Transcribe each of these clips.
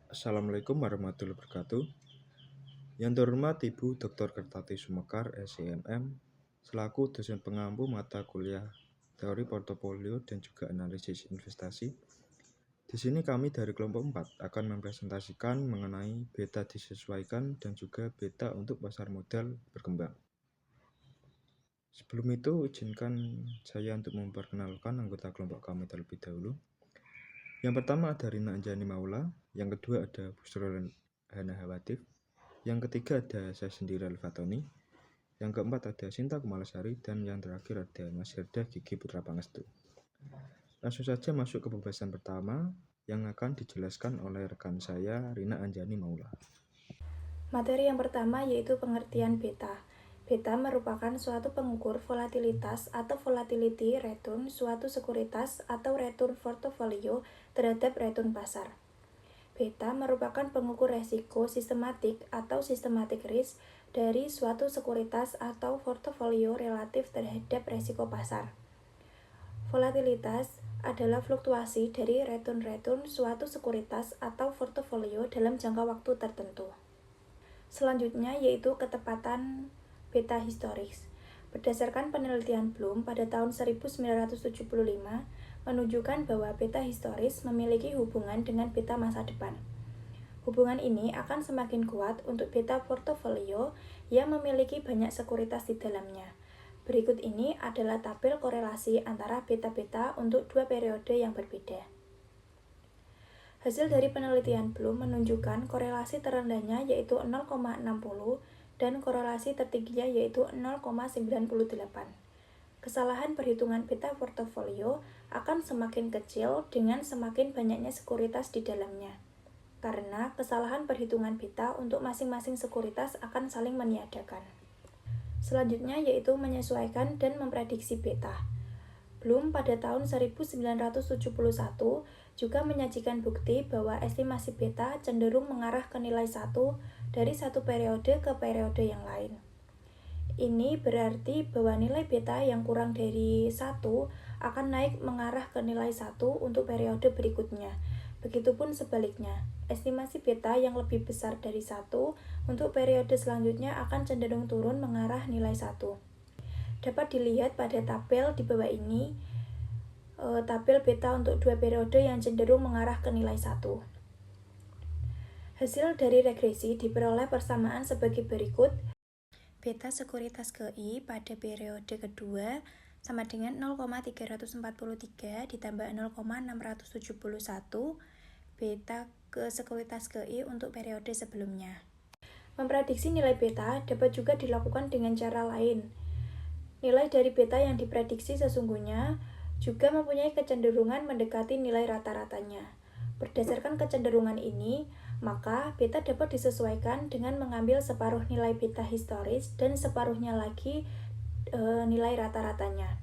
Assalamualaikum warahmatullahi wabarakatuh. Yang terhormat Ibu Dr. Kertati Sumekar, SCMM, selaku dosen pengampu mata kuliah teori portofolio dan juga analisis investasi. Di sini kami dari kelompok 4 akan mempresentasikan mengenai beta disesuaikan dan juga beta untuk pasar modal berkembang. Sebelum itu, izinkan saya untuk memperkenalkan anggota kelompok kami terlebih dahulu. Yang pertama ada Rina Anjani Maula, yang kedua ada Busrul Hana Hawatif, yang ketiga ada saya sendiri Al-Fatoni, yang keempat ada Sinta Kumalasari, dan yang terakhir ada Mas Herda Gigi Putra Pangestu. Langsung saja masuk ke pembahasan pertama yang akan dijelaskan oleh rekan saya Rina Anjani Maula. Materi yang pertama yaitu pengertian beta. Beta merupakan suatu pengukur volatilitas atau volatility return suatu sekuritas atau return portofolio terhadap return pasar. Beta merupakan pengukur resiko sistematik atau systematic risk dari suatu sekuritas atau portofolio relatif terhadap resiko pasar. Volatilitas adalah fluktuasi dari return suatu sekuritas atau portofolio dalam jangka waktu tertentu. Selanjutnya yaitu ketepatan beta historis. Berdasarkan penelitian Bloom pada tahun 1975 menunjukkan bahwa beta historis memiliki hubungan dengan beta masa depan. Hubungan ini akan semakin kuat untuk beta portofolio yang memiliki banyak sekuritas di dalamnya. Berikut ini adalah tabel korelasi antara beta-beta untuk dua periode yang berbeda. Hasil dari penelitian Bloom menunjukkan korelasi terendahnya yaitu 0,60 dan korelasi tertingginya yaitu 0,98. Kesalahan perhitungan beta portofolio akan semakin kecil dengan semakin banyaknya sekuritas di dalamnya. Karena kesalahan perhitungan beta untuk masing-masing sekuritas akan saling meniadakan. Selanjutnya yaitu menyesuaikan dan memprediksi beta. Bloom pada tahun 1971 juga menyajikan bukti bahwa estimasi beta cenderung mengarah ke nilai 1 dari satu periode ke periode yang lain. Ini berarti bahwa nilai beta yang kurang dari 1 akan naik mengarah ke nilai 1 untuk periode berikutnya. Begitupun sebaliknya, estimasi beta yang lebih besar dari 1 untuk periode selanjutnya akan cenderung turun mengarah nilai 1. Dapat dilihat pada tabel di bawah ini, tabel beta untuk dua periode yang cenderung mengarah ke nilai 1. Hasil dari regresi diperoleh persamaan sebagai berikut. Beta sekuritas KI pada periode kedua sama dengan 0,343 ditambah 0,671 beta ke sekuritas KI untuk periode sebelumnya. Memprediksi nilai beta dapat juga dilakukan dengan cara lain. Nilai dari beta yang diprediksi sesungguhnya juga mempunyai kecenderungan mendekati nilai rata-ratanya. Berdasarkan kecenderungan ini, maka beta dapat disesuaikan dengan mengambil separuh nilai beta historis dan separuhnya lagi nilai rata-ratanya.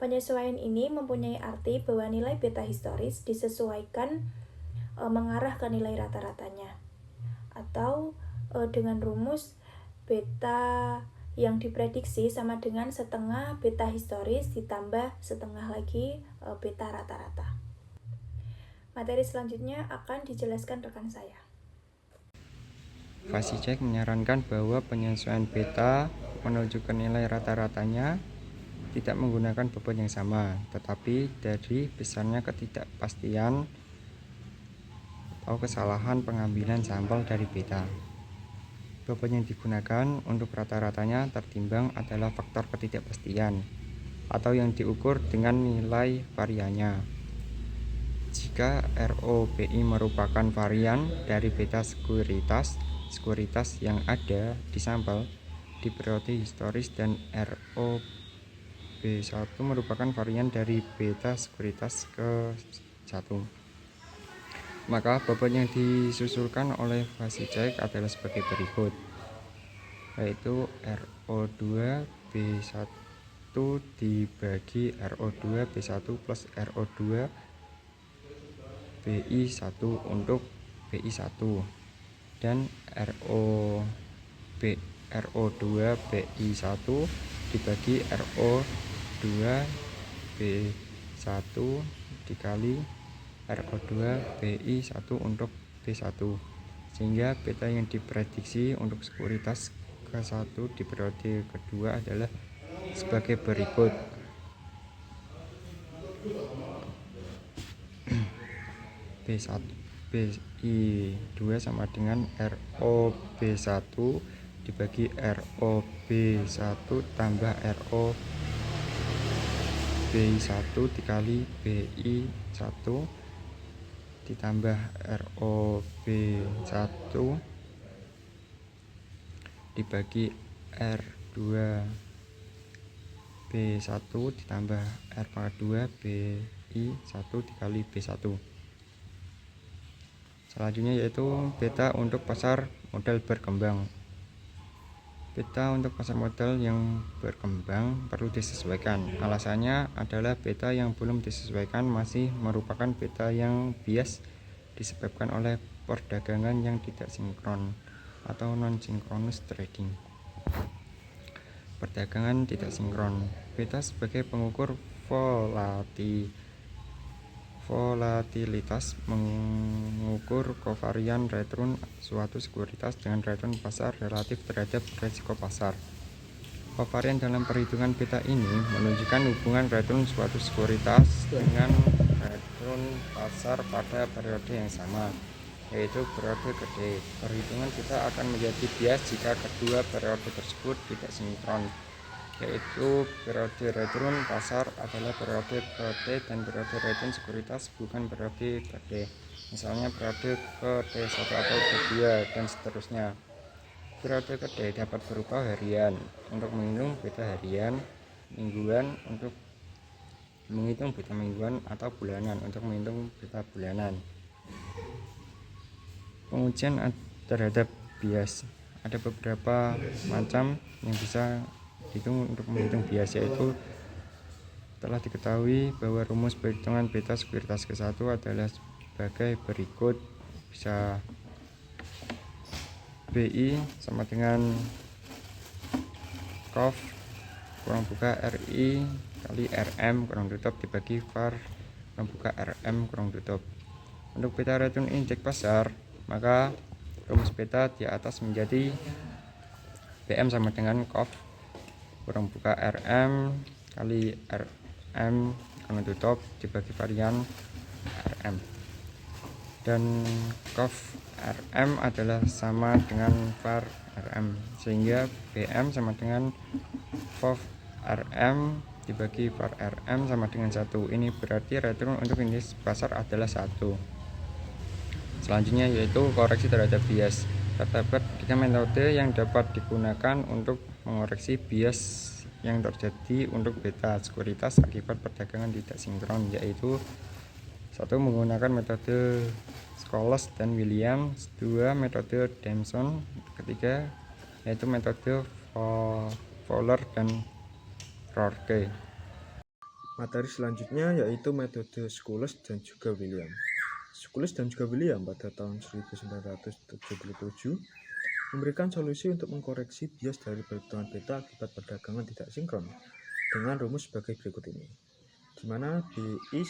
Penyesuaian ini mempunyai arti bahwa nilai beta historis disesuaikan mengarah ke nilai rata-ratanya. Atau dengan rumus beta yang diprediksi sama dengan setengah beta historis ditambah setengah lagi beta rata-rata. Materi selanjutnya akan dijelaskan rekan saya. Vasicek menyarankan bahwa penyesuaian beta menuju ke nilai rata-ratanya tidak menggunakan bobot yang sama, tetapi dari besarnya ketidakpastian atau kesalahan pengambilan sampel dari beta. Bobot yang digunakan untuk rata-ratanya tertimbang adalah faktor ketidakpastian atau yang diukur dengan nilai variannya. Jika ROBI merupakan varian dari beta sekuritas yang ada di sampel di periode historis dan ROB1 merupakan varian dari beta sekuritas ke-1, maka bobot yang disusulkan oleh Vasicek adalah sebagai berikut, yaitu RO2 B1 dibagi RO2 B1 plus RO2 BI1 untuk BI1 dan RO2 BI1 dibagi RO2 B1 dikali RO2 BI1 untuk B1, sehingga beta yang diprediksi untuk sekuritas K1 di periode kedua adalah sebagai berikut. B1 BI2 sama dengan ROB1 dibagi ROB1 tambah ROB1 dikali BI1 ditambah ROB1 dibagi R2B1 ditambah R2 BI1 dikali B1. Selanjutnya yaitu beta untuk pasar modal berkembang. Beta untuk pasar modal yang berkembang perlu disesuaikan. Alasannya adalah beta yang belum disesuaikan masih merupakan beta yang bias disebabkan oleh perdagangan yang tidak sinkron atau non-synchronous trading. Perdagangan tidak sinkron. Beta sebagai pengukur volatilitas mengukur kovarian return suatu sekuritas dengan return pasar relatif terhadap resiko pasar. Kovarian dalam perhitungan beta ini menunjukkan hubungan return suatu sekuritas dengan return pasar pada periode yang sama, yaitu periode gede. Perhitungan kita akan menjadi bias jika kedua periode tersebut tidak sinkron, yaitu periode return pasar adalah periode gede dan periode return sekuritas bukan periode gede. Misalnya periode K1 atau K2 dan seterusnya. Periode gede dapat berupa harian untuk menghitung beta harian, mingguan untuk menghitung beta mingguan, atau bulanan untuk menghitung beta bulanan. Pengujian terhadap bias ada beberapa macam yang bisa dihitung untuk menghitung bias, yaitu telah diketahui bahwa rumus perhitungan beta sekuritas K1 adalah sebagai berikut. Bisa BI sama dengan COF kurang buka RI kali RM kurang tutup dibagi VAR kurang buka RM kurang tutup. Untuk beta return indeks pasar, maka rumus beta di atas menjadi BM sama dengan COF kurang buka RM kali RM kurang tutup dibagi varian RM, dan COF RM adalah sama dengan VAR RM, sehingga BM sama dengan COF RM dibagi VAR RM sama dengan 1. Ini berarti return untuk indeks pasar adalah 1. Selanjutnya yaitu koreksi terhadap bias. Terdapat 3 metode yang dapat digunakan untuk mengoreksi bias yang terjadi untuk beta sekuritas akibat perdagangan tidak sinkron, yaitu 1. Menggunakan metode Scholes dan Williams, 2. Metode Damson, ketiga yaitu metode Fowler dan Rourke. Materi selanjutnya yaitu metode Scholes dan juga William. Scholes dan juga William pada tahun 1977 memberikan solusi untuk mengkoreksi bias dari perhitungan beta akibat perdagangan tidak sinkron dengan rumus sebagai berikut ini, di mana beta I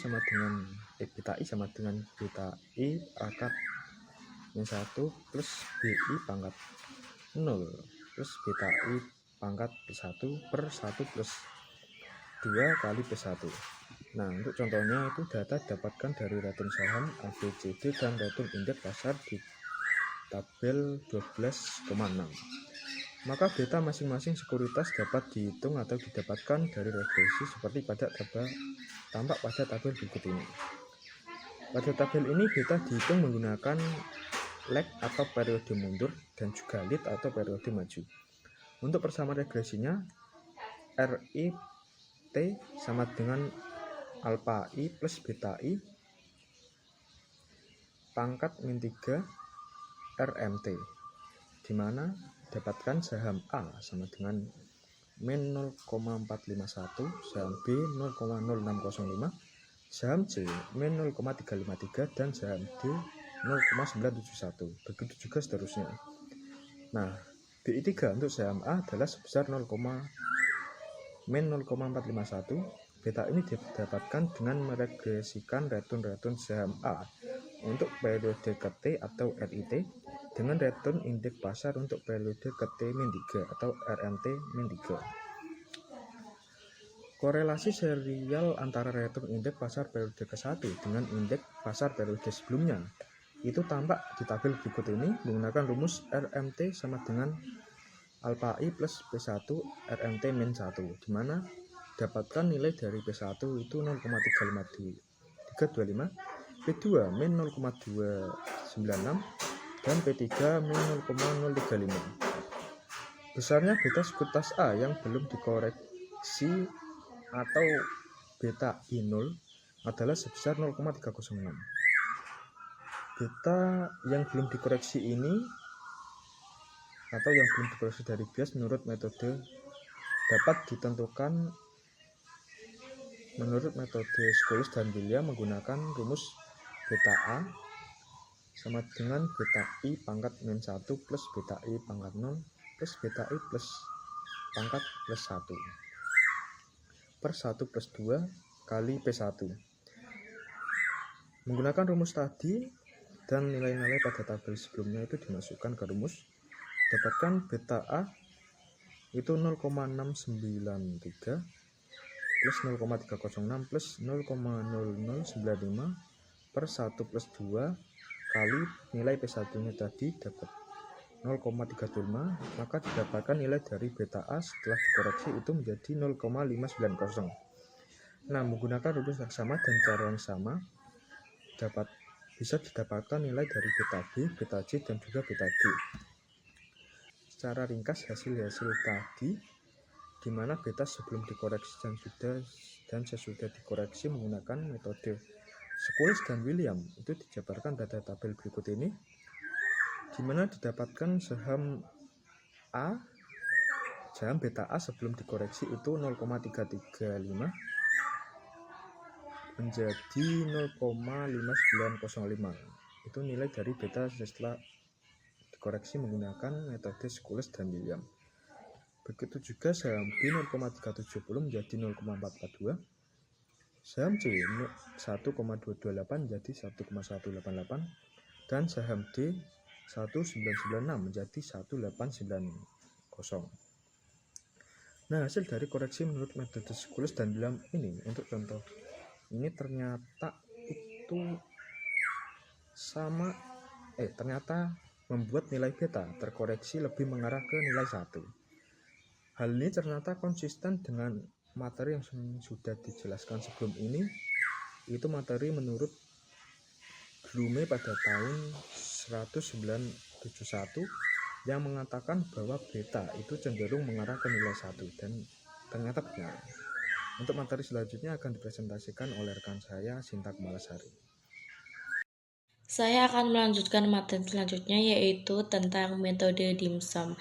sama dengan beta I pangkat min 1 plus BI pangkat 0 plus beta I pangkat P1 per 1 plus 2 kali P1. Nah, untuk contohnya itu data didapatkan dari return saham ABCD dan return indeks pasar di tabel 12,6. Maka beta masing-masing sekuritas dapat dihitung atau didapatkan dari regresi seperti pada tampak pada tabel berikut ini. Pada tabel ini beta dihitung menggunakan lag atau periode mundur dan juga lead atau periode maju. Untuk persamaan regresinya, RIT sama dengan alpha I plus beta I pangkat min 3 RMT, di mana dapatkan saham A sama dengan min 0,451, saham B 0,0605, saham C min 0,353 dan saham D 0,971. Begitu juga seterusnya. Nah, BI3 untuk saham A adalah sebesar min 0,451. Beta ini didapatkan dengan meregresikan return saham A untuk periode ke T atau RIT dengan return indeks pasar untuk periode ke T-3 atau RMT-3. Korelasi serial antara return indeks pasar periode ke-1 dengan indeks pasar periode sebelumnya itu tampak di tabel berikut ini menggunakan rumus RMT sama dengan alpha I plus P1 RMT min 1, di mana dapatkan nilai dari P1 itu 0,325, P2 min 0,296, dan P3 min 0,035. Besarnya beta sekuritas A yang belum dikoreksi atau beta I0 adalah sebesar 0,306. Beta yang belum dikoreksi ini atau yang belum dikoreksi dari bias menurut metode dapat ditentukan menurut metode Scholes dan William menggunakan rumus beta A sama dengan beta I pangkat min 1 plus beta I pangkat 0 plus beta I plus pangkat plus 1 per 1 plus 2 kali P1. Menggunakan rumus tadi dan nilai-nilai pada tabel sebelumnya itu dimasukkan ke rumus, dapatkan beta A itu 0,693 plus 0,306 plus 0,0095 per 1 plus 2 kali nilai P1 nya tadi dapat 0,325, maka didapatkan nilai dari beta A setelah dikoreksi itu menjadi 0,590. Nah, menggunakan rumus yang sama dan cara yang sama bisa didapatkan nilai dari beta B, beta C, dan juga beta D. Secara ringkas hasil-hasil tadi, di mana beta sebelum dikoreksi dan sesudah dikoreksi menggunakan metode Scholes dan William itu dijabarkan pada tabel berikut ini, di mana didapatkan saham beta A sebelum dikoreksi itu 0,335 menjadi 0,5905. Itu nilai dari beta setelah dikoreksi menggunakan metode Scholes dan William. Begitu juga saham B 0,370 menjadi 0,442, saham C 1,228 menjadi 1,188, dan saham D 1996 menjadi 1890. Nah, hasil dari koreksi menurut metode Scholes dan William ini untuk contoh ini ternyata membuat nilai beta terkoreksi lebih mengarah ke nilai 1. Hal ini ternyata konsisten dengan materi yang sudah dijelaskan sebelum ini. Itu materi menurut Blume pada tahun 1971 yang mengatakan bahwa beta itu cenderung mengarah ke nilai 1, dan ternyata benar. Untuk materi selanjutnya akan dipresentasikan oleh rekan saya, Sinta Kumalasari. Saya akan melanjutkan materi selanjutnya, yaitu tentang metode dim sum.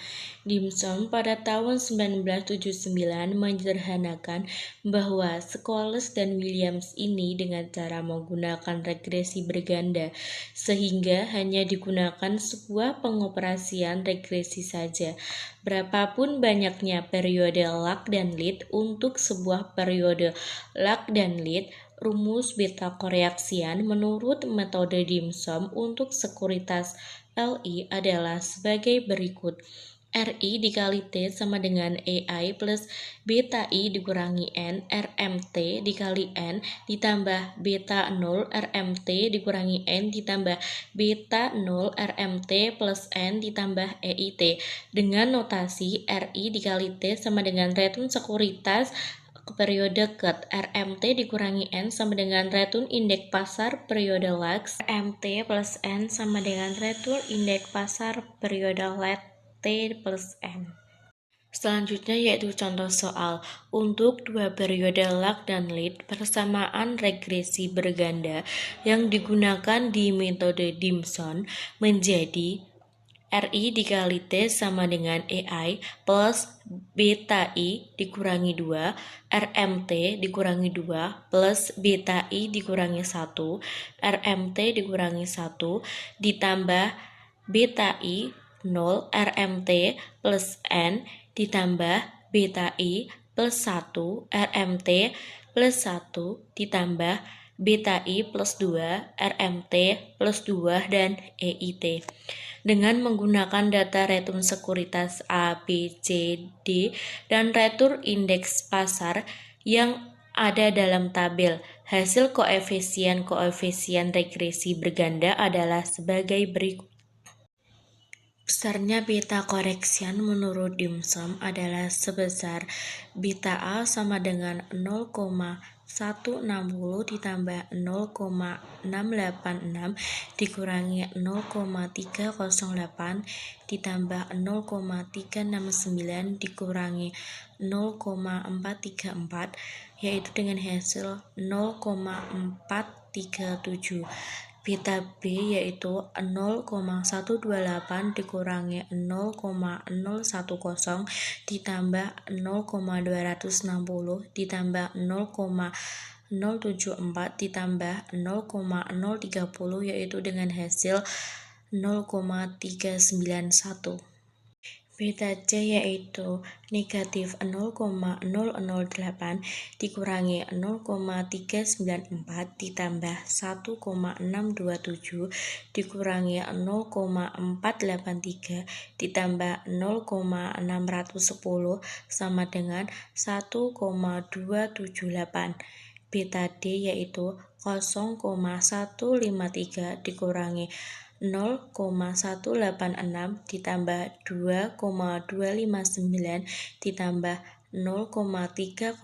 Dim sum pada tahun 1979 menyederhanakan bahwa Scholes dan Williams ini dengan cara menggunakan regresi berganda, sehingga hanya digunakan sebuah pengoperasian regresi saja. Berapapun banyaknya periode lag dan lead untuk sebuah periode lag dan lead, rumus beta koreaksian menurut metode dim sum untuk sekuritas LI adalah sebagai berikut. RI dikali T sama dengan AI plus beta I dikurangi N RMT dikali N ditambah beta 0 RMT dikurangi N ditambah beta 0 RMT plus N ditambah EIT dengan notasi RI dikali T sama dengan return sekuritas periode cut RMT dikurangi N sama dengan return indeks pasar periode lag RMT plus N sama dengan return indeks pasar periode lag T plus N. Selanjutnya yaitu contoh soal. Untuk dua periode lag dan lead persamaan regresi berganda yang digunakan di metode dim sum menjadi RI dikali T sama dengan EI plus beta I dikurangi 2, RMT dikurangi 2 plus beta I dikurangi 1, RMT dikurangi 1 ditambah beta I 0 RMT plus N ditambah beta I plus 1 RMT plus 1 ditambah beta I plus 2, RMT plus 2, dan EIT. Dengan menggunakan data return sekuritas A, B, C, D, dan return indeks pasar yang ada dalam tabel, hasil koefisien regresi berganda adalah sebagai berikut. Besarnya beta koreksian menurut dimsum adalah sebesar beta A sama dengan 0,160 ditambah 0,686 dikurangi 0,308 ditambah 0,369 dikurangi 0,434, yaitu dengan hasil 0,437. Beta B yaitu 0,128 dikurangi 0,010 ditambah 0,260 ditambah 0,074 ditambah 0,030, yaitu dengan hasil 0,391. Beta C yaitu negatif 0,008 dikurangi 0,394 ditambah 1,627 dikurangi 0,483 ditambah 0,610 sama dengan 1,278. Beta D yaitu 0,153 dikurangi 0,186 ditambah 2,259 ditambah 0,305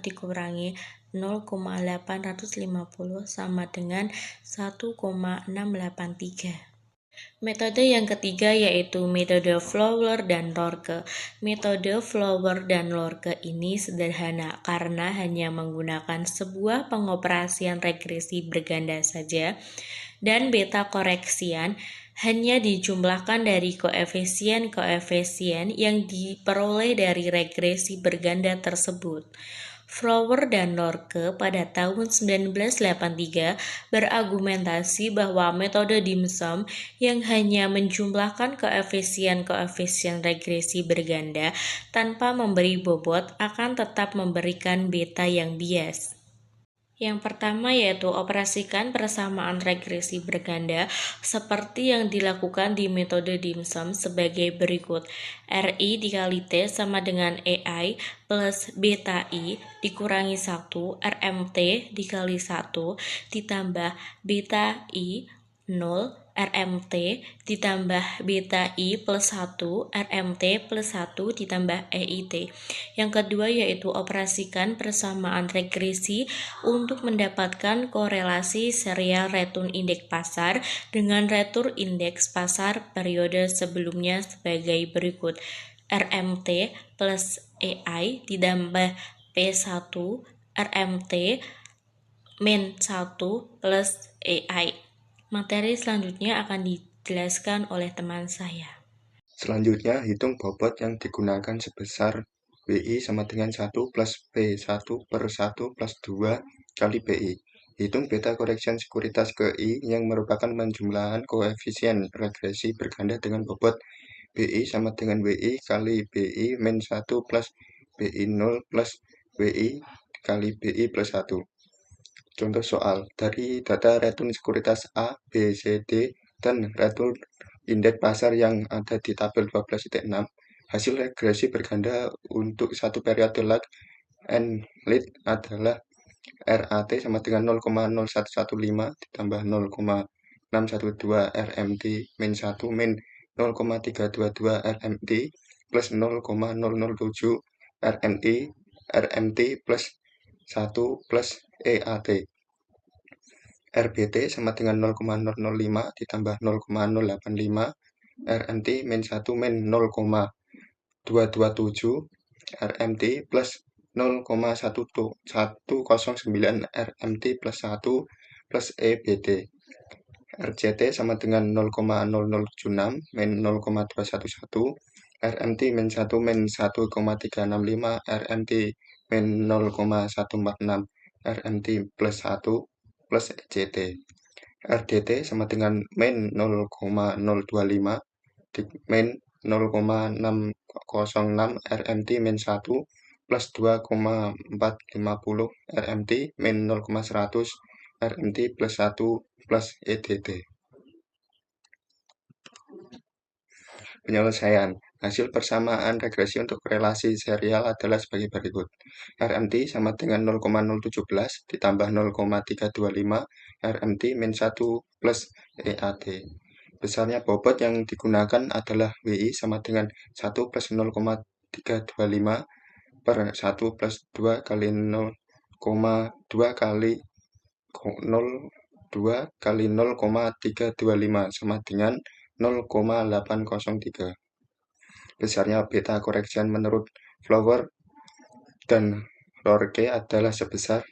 dikurangi 0,850 sama dengan 1,683. Metode yang ketiga yaitu metode Flower dan Lorke. Metode Flower dan Lorke ini sederhana karena hanya menggunakan sebuah pengoperasian regresi berganda saja, dan beta koreksian hanya dijumlahkan dari koefisien-koefisien yang diperoleh dari regresi berganda tersebut. Flower dan Lorke pada tahun 1983 berargumentasi bahwa metode dimsum yang hanya menjumlahkan koefisien-koefisien regresi berganda tanpa memberi bobot akan tetap memberikan beta yang bias. Yang pertama yaitu operasikan persamaan regresi berganda seperti yang dilakukan di metode dimsum sebagai berikut. RI dikali T sama dengan EI plus beta I dikurangi 1, RMT dikali 1 ditambah beta I 0, RMT ditambah beta I plus 1, RMT plus 1 ditambah EIT. Yang kedua yaitu operasikan persamaan regresi untuk mendapatkan korelasi serial return indeks pasar dengan return indeks pasar periode sebelumnya sebagai berikut. RMT plus EI ditambah P1 RMT min 1 plus EI. Materi selanjutnya akan dijelaskan oleh teman saya. Selanjutnya, hitung bobot yang digunakan sebesar WI sama dengan 1 plus P1 per 1 plus 2 kali PI. Hitung beta koreksian sekuritas ke I yang merupakan penjumlahan koefisien regresi berganda dengan bobot BI sama dengan WI kali BI min 1 plus BI 0 plus WI kali BI plus 1. Contoh soal, dari data return sekuritas A, B, C, D, dan return indeks pasar yang ada di tabel 12.6, hasil regresi berganda untuk satu periode lag and lead adalah RAT sama dengan 0,0115 ditambah 0,612 RMT min 1 min 0,322 RMT plus 0,007 RMT plus 1 plus EAT. RBT sama dengan 0,005 ditambah 0,085 RMT min 1 min 0,227 RMT plus 0,109 RMT plus 1 plus EBT. RCT sama dengan 0,0076 min 0,211 RMT min 1 min 1,365 RMT min 0,146 RMT plus 1 plus ECT. RDT sama dengan min 0,025 min 0,606 RMT min 1 plus 2,450 RMT min 0,100 RMT plus 1 plus EDT. Penyelesaian. Hasil persamaan regresi untuk relasi serial adalah sebagai berikut. RMT sama dengan 0,017 ditambah 0,325 RMT min 1 plus EAT. Besarnya bobot yang digunakan adalah WI sama dengan 1 plus 0,325 per 1 plus 2 kali 0,2 kali 0,2 kali 0,325 sama dengan 0,803. Besarnya beta koreksian menurut Flower dan Lorke adalah sebesar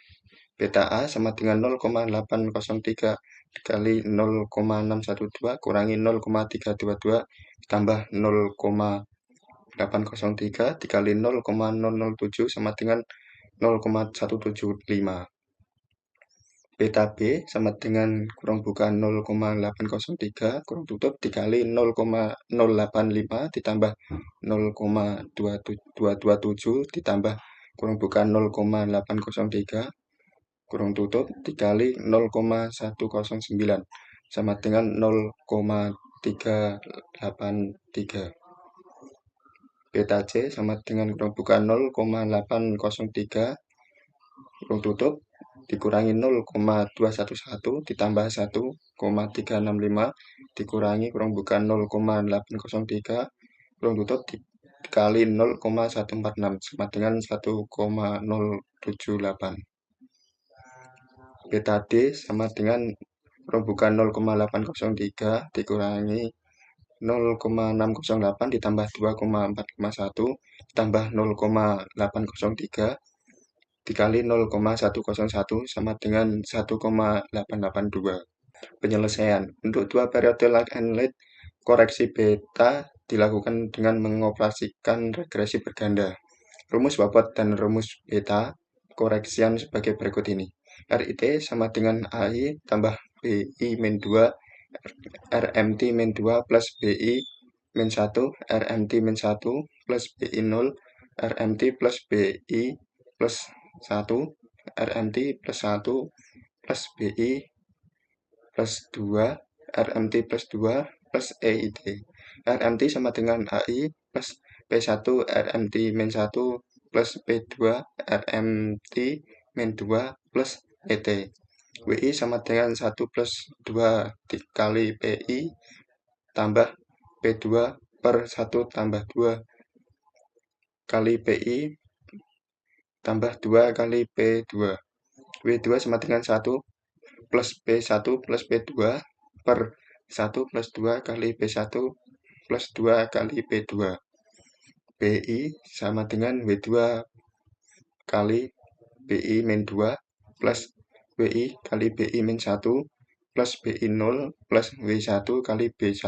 beta A sama dengan 0,803 kali 0,612 kurangi 0,322 tambah 0,803 dikali 0,007 sama dengan 0,175. Beta B sama dengan kurang buka 0,803 kurang tutup dikali 0,085 ditambah 0,227 ditambah kurang buka 0,803 kurang tutup dikali 0,109 sama dengan 0,383. Beta C sama dengan kurang buka 0,803 kurang tutup dikurangi 0,211 ditambah 1,365 dikurangi kurang buka 0,803 kurang tutup dikali 0,146 sama dengan 1,078. Beta D sama dengan kurang buka 0,803 dikurangi 0,608 ditambah 2,451 ditambah 0,803 dikali 0,101 sama dengan 1,882. Penyelesaian. Untuk dua periode long and late, koreksi beta dilakukan dengan mengoperasikan regresi berganda. Rumus bobot dan rumus beta koreksian sebagai berikut ini. RIT sama dengan AI tambah BI min 2 RMT min 2 plus BI min 1 RMT min 1 plus BI 0 RMT plus BI plus 1 RMT plus 1 plus BI plus 2 RMT plus 2 plus EIT. RMT sama dengan AI plus P1 RMT min 1 plus P2 RMT min 2 plus ET. WI sama dengan 1 plus 2 dikali PI tambah P2 per 1 tambah 2 kali PI tambah 2 kali P2. W2 sama dengan 1 plus P1 plus P2 per 1 plus 2 kali P1 plus 2 kali P2. BI sama dengan W2 kali BI min 2 plus WI kali BI min 1 plus BI 0 plus W1 kali B1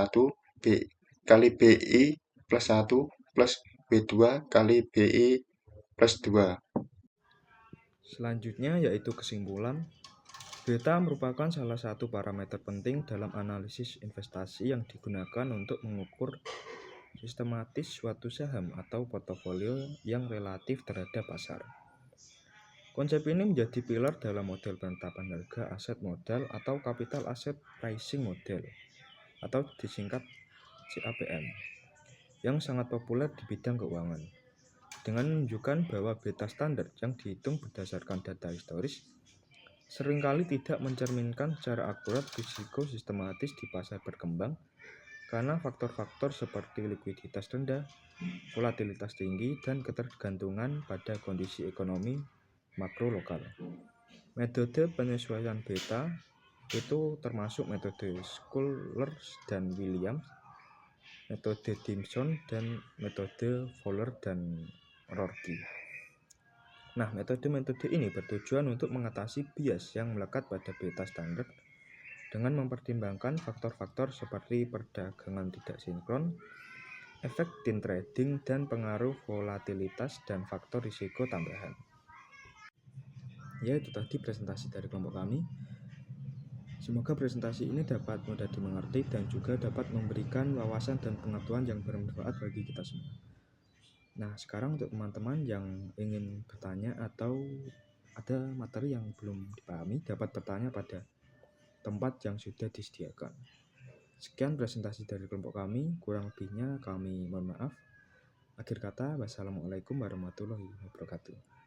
kali BI plus 1 plus W2 kali BI plus 2. Selanjutnya yaitu kesimpulan. Beta merupakan salah satu parameter penting dalam analisis investasi yang digunakan untuk mengukur sistematis suatu saham atau portofolio yang relatif terhadap pasar. Konsep ini menjadi pilar dalam model penetapan harga aset modal atau capital asset pricing model atau disingkat CAPM yang sangat populer di bidang keuangan. Dengan menunjukkan bahwa beta standar yang dihitung berdasarkan data historis seringkali tidak mencerminkan secara akurat risiko sistematis di pasar berkembang karena faktor-faktor seperti likuiditas rendah, volatilitas tinggi, dan ketergantungan pada kondisi ekonomi makro lokal. Metode penyesuaian beta itu termasuk metode Schullers dan Williams, metode Dimson, dan metode Fowler dan Rorke. Nah, metode-metode ini bertujuan untuk mengatasi bias yang melekat pada beta standar dengan mempertimbangkan faktor-faktor seperti perdagangan tidak sinkron, efek tin trading, dan pengaruh volatilitas dan faktor risiko tambahan. Ya, itu tadi presentasi dari kelompok kami. Semoga presentasi ini dapat mudah dimengerti dan juga dapat memberikan wawasan dan pengetahuan yang bermanfaat bagi kita semua. Nah, sekarang untuk teman-teman yang ingin bertanya atau ada materi yang belum dipahami dapat bertanya pada tempat yang sudah disediakan. Sekian presentasi dari kelompok kami, kurang lebihnya kami mohon maaf. Akhir kata, wassalamualaikum warahmatullahi wabarakatuh.